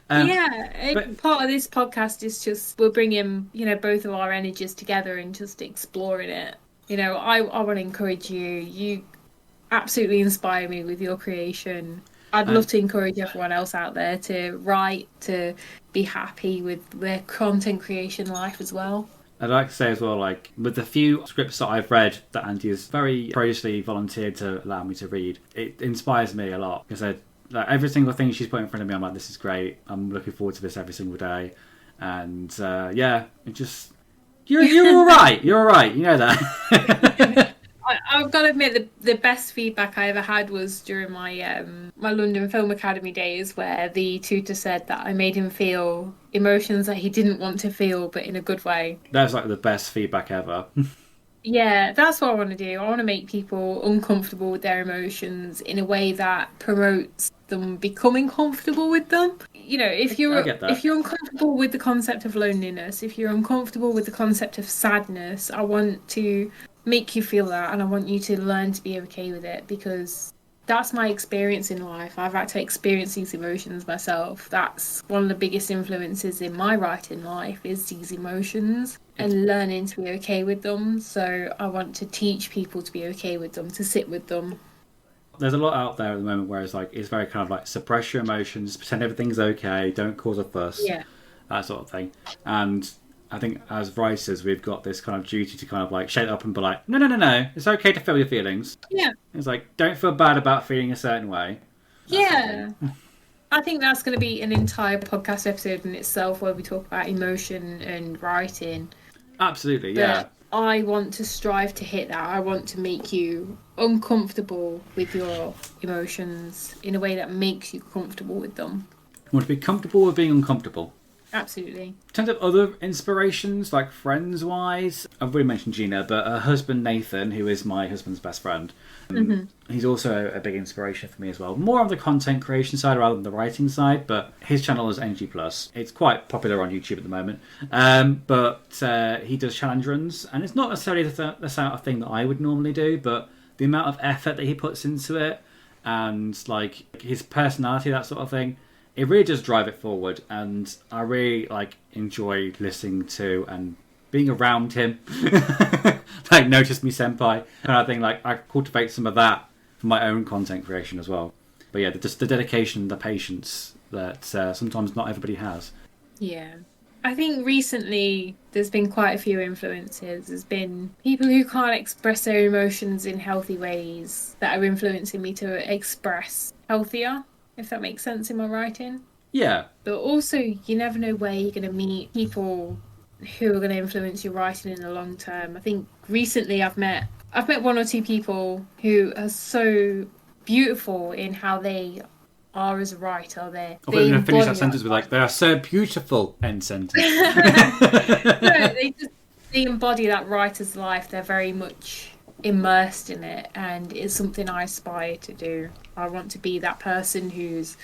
um, Yeah, but part of this podcast is just we're bringing, both of our energies together and just exploring it. I want to encourage you. You absolutely inspire me with your creation. I'd love and to encourage everyone else out there to write, to be happy with their content creation life as well. I'd like to say as well, like with the few scripts that I've read that Andy has very courageously volunteered to allow me to read, it inspires me a lot because like every single thing she's put in front of me, I'm like, this is great. I'm looking forward to this every single day, and yeah, it just you're all right. You're all right. You know that. I've got to admit the best feedback I ever had was during my London Film Academy days, where the tutor said that I made him feel emotions that he didn't want to feel, but in a good way. That's like the best feedback ever. Yeah, that's what I want to do. I want to make people uncomfortable with their emotions in a way that promotes them becoming comfortable with them. If I you're get if that. you're uncomfortable with the concept of loneliness, if you're uncomfortable with the concept of sadness, I want to make you feel that, and I want you to learn to be okay with it because that's my experience in life. I've had to experience these emotions myself. That's one of the biggest influences in my writing life is these emotions It's and learning to be okay with them. So I want to teach people to be okay with them, to sit with them. there's a lot out there at the moment where it's very kind of like suppress your emotions, pretend everything's okay, don't cause a fuss, Yeah. that sort of thing. And I think as writers, we've got this kind of duty to kind of like shut up and be like, no, no, no, no, it's okay to feel your feelings. Yeah. It's like, don't feel bad about feeling a certain way. That sort of thing. Yeah. I think that's going to be an entire podcast episode in itself where we talk about emotion and writing. Absolutely, yeah. But I want to strive to hit that. I want to make you uncomfortable with your emotions in a way that makes you comfortable with them. You want to be comfortable with being uncomfortable. Absolutely. In terms of other inspirations, like friends wise, I've already mentioned Gina, but her husband Nathan, who is my husband's best friend, he's also a big inspiration for me as well. More on the content creation side rather than the writing side, but his channel is NG Plus. It's quite popular on YouTube at the moment, but he does challenge runs, and it's not necessarily the sort of thing that I would normally do, but the amount of effort that he puts into it and like his personality, that sort of thing, it really does drive it forward, and I really like enjoy listening to and being around him. Like notice me senpai kind of thing. Like I cultivate some of that for my own content creation as well. But yeah, just the dedication, the patience that sometimes not everybody has. Yeah. I think recently there's been quite a few influences. There's been people who can't express their emotions in healthy ways that are influencing me to express healthier, if that makes sense in my writing. Yeah. But also, you never know where you're going to meet people who are going to influence your writing in the long term. I think recently I've met one or two people who are so beautiful in how they are as a writer. I thought you They were going to finish embody that that sentence with like, life. they are so beautiful, end sentence. No, they embody that writer's life. They're very much immersed in it, and it's something I aspire to do. I want to be that person who's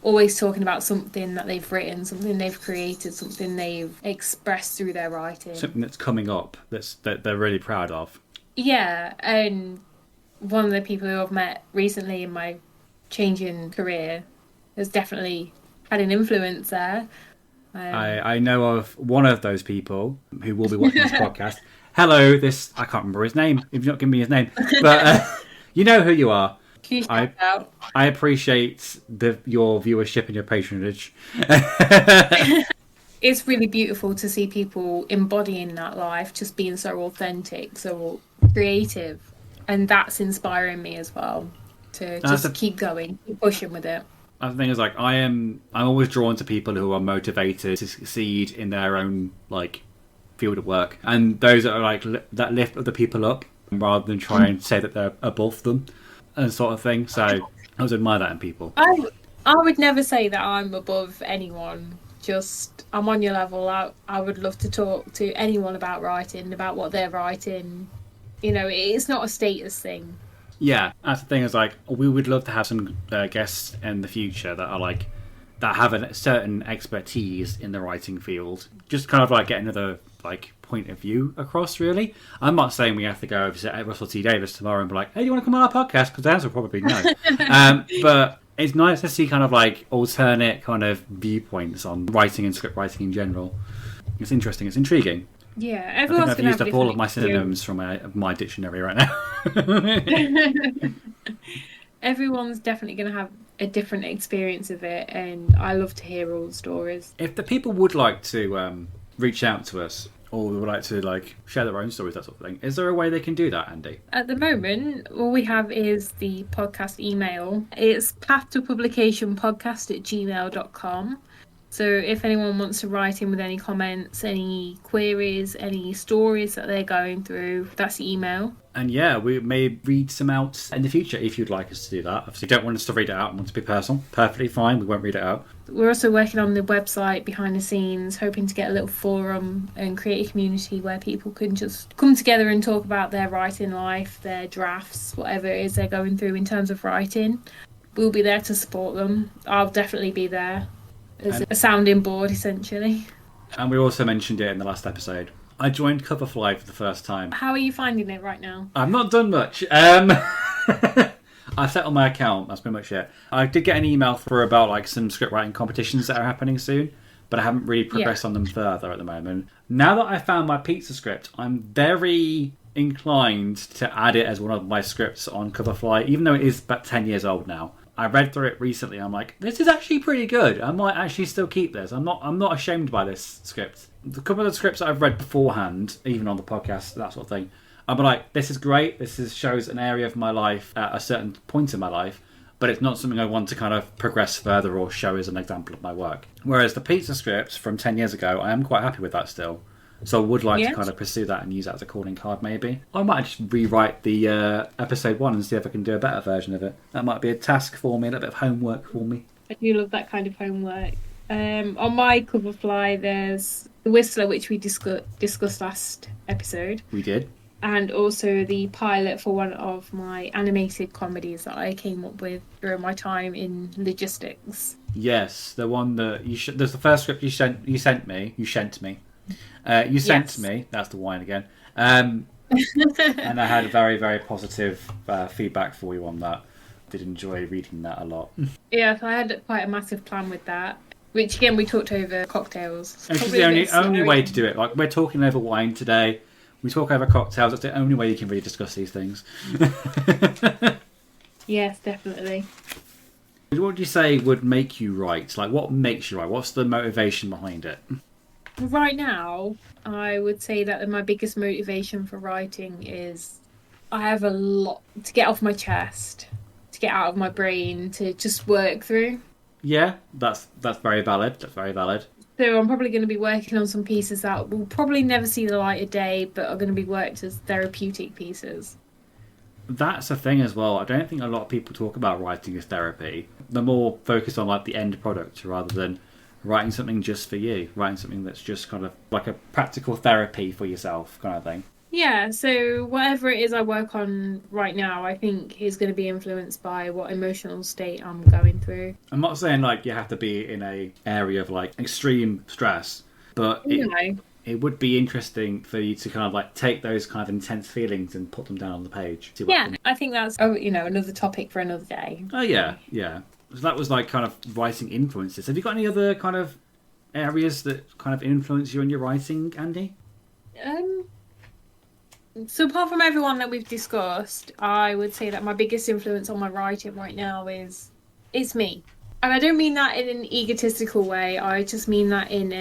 always talking about something that they've written, something they've created, something they've expressed through their writing. Something that's coming up that they're really proud of. Yeah, and one of the people who I've met recently in my changing career has definitely had an influence there. I know of one of those people who will be watching this podcast. Hello, I can't remember his name. If you've not given me his name, but you know who you are. Huge shout out. I appreciate your viewership and your patronage. It's really beautiful to see people embodying that life, just being so authentic, so creative, and that's inspiring me as well to just keep going, keep pushing with it. The thing is, like, I'm always drawn to people who are motivated to succeed in their own like field of work, and those that are like that lift other people up rather than try and say that they're above them and sort of thing. So I always admire that in people. I would never say that I'm above anyone. Just I'm on your level. I would love to talk to anyone about writing, about what they're writing. You know, it's not a status thing. Yeah, that's the thing. Is like we would love to have some guests in the future that are like that have a certain expertise in the writing field. Just kind of like get another like point of view across. Really, I'm not saying we have to go over to Russell T Davies tomorrow and be like, "Hey, do you want to come on our podcast?" Because the answer will probably no. But it's nice to see kind of like alternate kind of viewpoints on writing and script writing in general. It's interesting. It's intriguing. Yeah, I think everyone's I've gonna used have up all of my different synonyms from my dictionary right now. Everyone's definitely going to have a different experience of it, and I love to hear all the stories. If the people would like to reach out to us or would like to like share their own stories, that sort of thing, is there a way they can do that, Andy? At the moment, all we have is the podcast email. It's pathtopublicationpodcast@gmail.com. So if anyone wants to write in with any comments, any queries, any stories that they're going through, that's the email. And yeah, we may read some out in the future if you'd like us to do that. Obviously, you don't want us to read it out and want to be personal. Perfectly fine, we won't read it out. We're also working on the website behind the scenes, hoping to get a little forum and create a community where people can just come together and talk about their writing life, their drafts, whatever it is they're going through in terms of writing. We'll be there to support them. I'll definitely be there as a sounding board, essentially. And we also mentioned it in the last episode. I joined Coverfly for the first time. How are you finding it right now? I've not done much. I've set on my account. That's pretty much it. I did get an email for about like some script writing competitions that are happening soon, but I haven't really progressed on them further at the moment. Now that I found my pizza script, I'm very inclined to add it as one of my scripts on Coverfly, even though it is about 10 years old now. I read through it recently. I'm like, this is actually pretty good. I might actually still keep this. I'm not ashamed by this script. A couple of the scripts that I've read beforehand, even on the podcast, that sort of thing, I'm like, this is great. Shows an area of my life at a certain point in my life, but it's not something I want to kind of progress further or show as an example of my work. Whereas the pizza scripts from 10 years ago, I am quite happy with that still. So I would like to kind of pursue that and use that as a calling card, maybe. I might just rewrite the episode 1 and see if I can do a better version of it. That might be a task for me, a little bit of homework for me. I do love that kind of homework. On my Coverfly, there's The Whistler, which we discussed last episode. We did. And also the pilot for one of my animated comedies that I came up with during my time in logistics. Yes, the one that there's the first script you sent me. That's the wine again. And I had very, very positive feedback for you on that. Did enjoy reading that a lot. Yeah, so I had quite a massive plan with that, which again we talked over cocktails. It's the only way to do it. Like, we're talking over wine today. We talk over cocktails. That's the only way you can really discuss these things. Yes, definitely. What would you say would make you write? Like, what makes you write? What's the motivation behind it? Right now, I would say that my biggest motivation for writing is I have a lot to get off my chest, to get out of my brain, to just work through. Yeah, that's very valid. That's very valid. So I'm probably going to be working on some pieces that will probably never see the light of day, but are going to be worked as therapeutic pieces. That's a thing as well. I don't think a lot of people talk about writing as therapy. They're more focused on like the end product rather than writing something just for you, writing something that's just kind of like a practical therapy for yourself kind of thing. Yeah, so whatever it is I work on right now, I think is going to be influenced by what emotional state I'm going through. I'm not saying like you have to be in a area of like extreme stress, but No. it would be interesting for you to kind of like take those kind of intense feelings and put them down on the page. See what Yeah, I think that's another topic for another day. Oh yeah, yeah. So that was like kind of writing influences. Have you got any other kind of areas that kind of influence you in your writing, Andy? Um, so apart from everyone that we've discussed, I would say that my biggest influence on my writing right now is it's me. And I don't mean that in an egotistical way. I just mean that in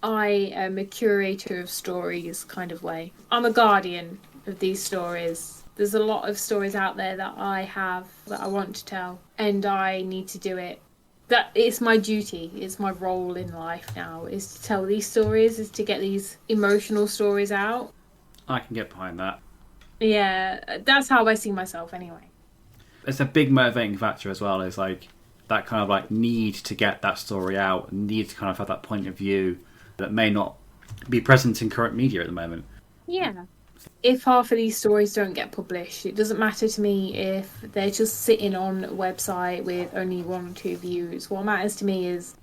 I am a curator of stories kind of way. I'm a guardian of these stories. There's a lot of stories out there that I have that I want to tell, and I need to do it. That it's my duty, it's my role in life now, is to tell these stories, is to get these emotional stories out. I can get behind that. Yeah, that's how I see myself anyway. It's a big motivating factor as well. Is like that kind of like need to get that story out, need to kind of have that point of view that may not be present in current media at the moment. Yeah. If half of these stories don't get published, it doesn't matter to me if they're just sitting on a website with only 1 or 2 views. What matters to me is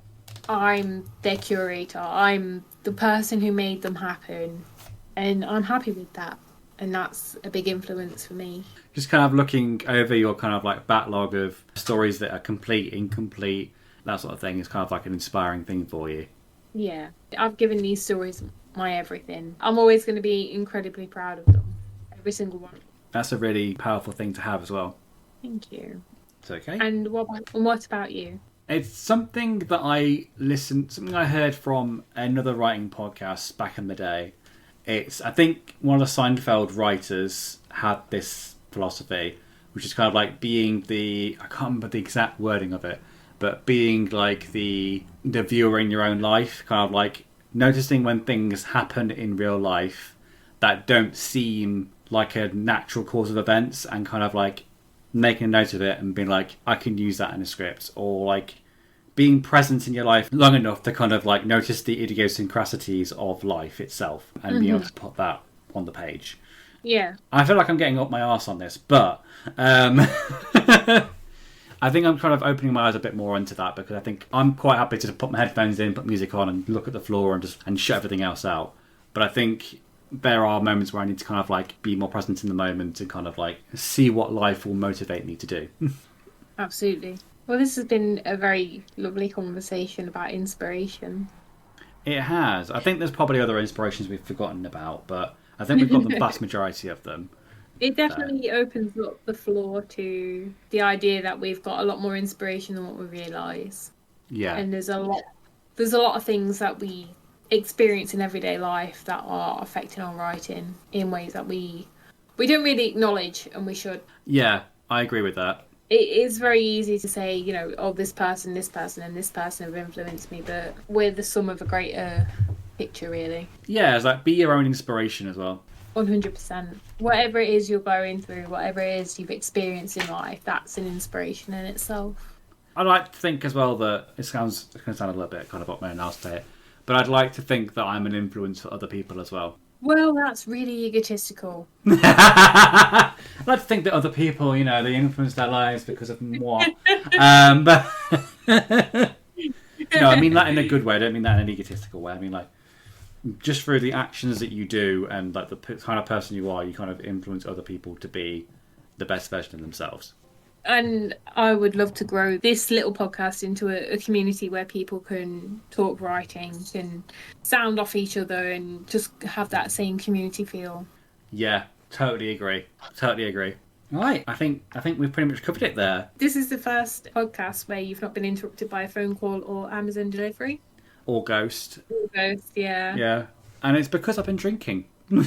I'm their curator. I'm the person who made them happen. And I'm happy with that. And that's a big influence for me. Just kind of looking over your kind of like backlog of stories that are complete, incomplete, that sort of thing is kind of like an inspiring thing for you. Yeah. I've given these stories my everything. I'm always going to be incredibly proud of them. Every single one. That's a really powerful thing to have as well. Thank you. It's okay. And what about you? It's something that something I heard from another writing podcast back in the day. I think one of the Seinfeld writers had this philosophy, which is kind of like being I can't remember the exact wording of it, but being like the viewer in your own life, kind of like noticing when things happen in real life that don't seem like a natural course of events and kind of like making a note of it and being like, I can use that in a script, or like being present in your life long enough to kind of like notice the idiosyncrasies of life itself and being able to put that on the page. Yeah. I feel like I'm getting up my arse on this, but I think I'm kind of opening my eyes a bit more into that because I think I'm quite happy to put my headphones in, put music on and look at the floor and shut everything else out. But I think there are moments where I need to kind of like be more present in the moment and kind of like see what life will motivate me to do. Absolutely. Well, this has been a very lovely conversation about inspiration. It has. I think there's probably other inspirations we've forgotten about, but I think we've got the vast majority of them. It definitely opens up the floor to the idea that we've got a lot more inspiration than what we realise. Yeah. And there's a lot of things that we experience in everyday life that are affecting our writing in ways that we don't really acknowledge, and we should. Yeah, I agree with that. It is very easy to say, this person, and this person have influenced me, but we're the sum of a greater picture, really. Yeah, it's like be your own inspiration as well. 100%. Whatever it is you're going through, whatever it is you've experienced in life, that's an inspiration in itself. I like to think as well that it's going to sound a little bit kind of up my own arse to it, but I'd like to think that I'm an influence for other people as well. Well, that's really egotistical. I'd like to think that other people, they influence their lives because of moi. But no, I mean that in a good way. I don't mean that in an egotistical way. I mean like just through the actions that you do and like the kind of person you are, you kind of influence other people to be the best version of themselves. And I would love to grow this little podcast into a community where people can talk writing, can sound off each other and just have that same community feel. Yeah, totally agree. Right, I think we've pretty much covered it there. This is the first podcast where you've not been interrupted by a phone call or Amazon delivery. Or ghost. Or ghost, yeah. Yeah, and it's because I've been drinking. Yeah,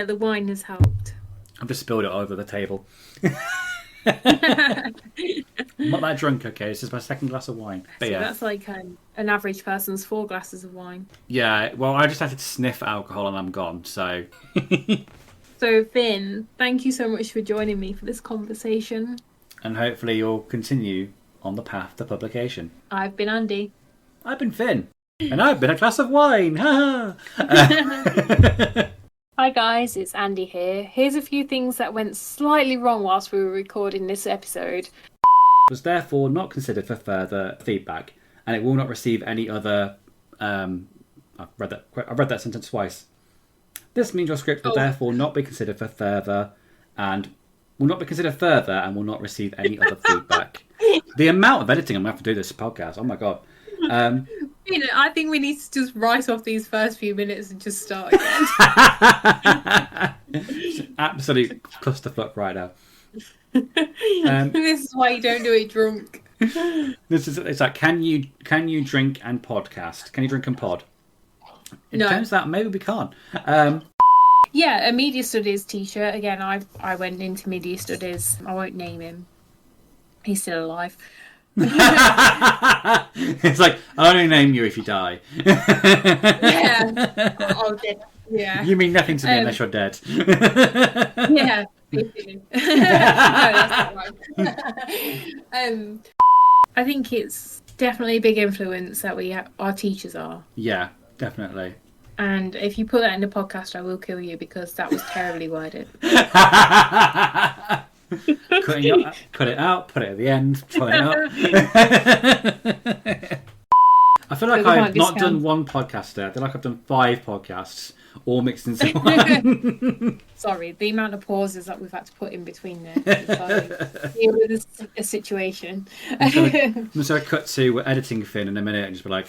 the wine has helped. I've just spilled it over the table. I'm not that drunk, okay? This is my second glass of wine. But So yeah. that's like an average person's 4 glasses of wine. Yeah, well, I just had to sniff alcohol and I'm gone, so... So, Finn, thank you so much for joining me for this conversation. And hopefully you'll continue on the path to publication. I've been Andie. I've been Finn. And I've been a glass of wine. Ha Hi guys, it's Andie here. Here's a few things that went slightly wrong whilst we were recording this episode. Was therefore not considered for further feedback, and it will not receive any other... I've read that sentence twice. This means your script will therefore not be considered for further, and will not be considered further, and will not receive any other feedback. The amount of editing I'm going to have to do this podcast, oh my god. I think we need to just write off these first few minutes and just start again. Absolute clusterfuck right now. This is why you don't do it drunk. It's like, can you drink and podcast? Can you drink and pod? It No. turns out maybe we can't. Yeah, a media studies teacher. Again, I went into media studies. I won't name him. He's still alive. It's like, I'll only name you if you die. Yeah. Oh, dead. Yeah. You mean nothing to me unless you're dead. Yeah. No, that's not right. I think it's definitely a big influence that our teachers are. Yeah, definitely. And if you put that in the podcast, I will kill you because that was terribly worded. Cut it out, put it at the end, try it out. I feel like I've not done one podcast there. I feel like I've done 5 podcasts, all mixed into one. Sorry, the amount of pauses that we've had to put in between there. Deal with a situation. I'm just going to cut to we're editing Finn in a minute and just be like,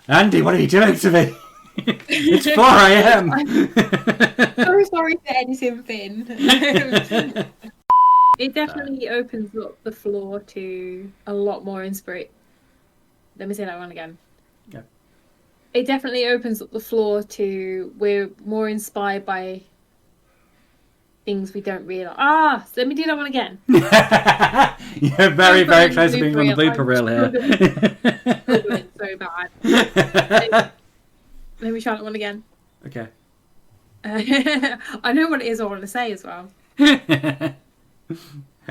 Andie, what are you doing to me? It's 4 a.m. So sorry for editing Finn. It definitely opens up the floor to a lot more inspiration. Let me say that one again. Yeah. It definitely opens up the floor to we're more inspired by things we don't realise. Let me do that one again. You're very, very close to being on the blooper reel here. Struggling so bad. Let me try that one again. Okay. I know what it is I want to say as well.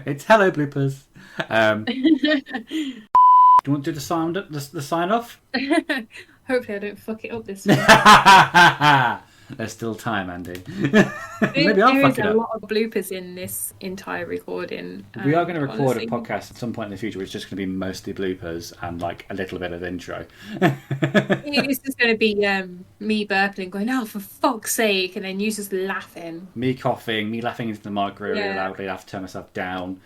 It's hello bloopers. Do you want to do the sign off? Hopefully I don't fuck it up this time. There's still time, Andy. There Fuck is it a up. lot of bloopers in this entire recording. We are going to record honestly, a podcast at some point in the future which is just going to be mostly bloopers and like a little bit of intro. It's just going to be me burping and going, oh, for fuck's sake, and then you just laughing. Me coughing, me laughing into the mic really Yeah. loudly. I have to turn myself down.